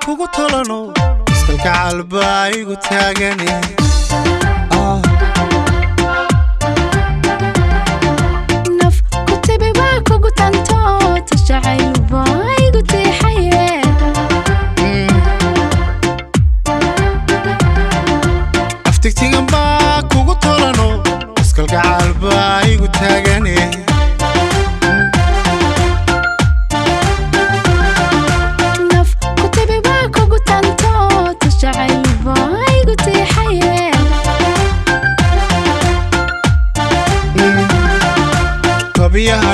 kugu tolano iskalka calba igu taagane naf kutibi ba kugu tanto tashacayl ba igu tiixaye aftigtigan ba kugu tolano iskalka calba igu taagane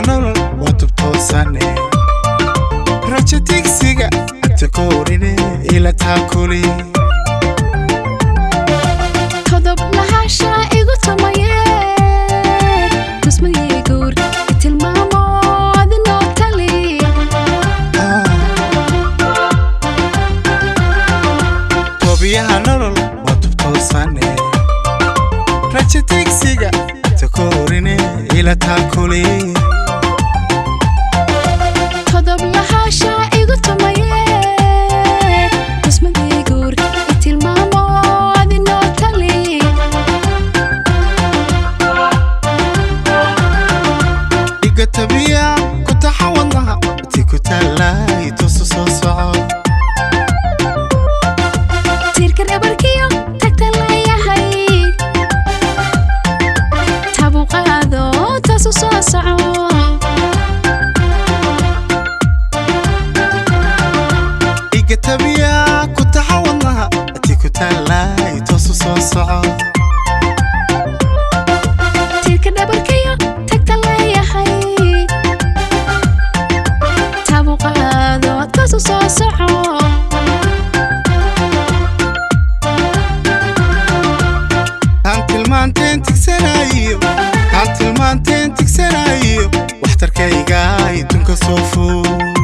nolol watubtoosane raja digsiga agta koorine ila taakuli todob lahasha igu tumaye tusmadii guur itilmaamo adinoo tali tobiyaha nolol watubtoosane raja digsiga agta koorine ila taakuli تبيع كنت حاولناها كنت لاي تصص صعب تيركن أبركيو تكتلا يا هاي تابو قادو تصص صعب إيجا تبيع كنت حاولناها كنت لاي تصص صعب تيركن أبركيو tilmaanteen tigsanayo waxtarkayga idunka soo fuu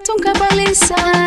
tunka balisar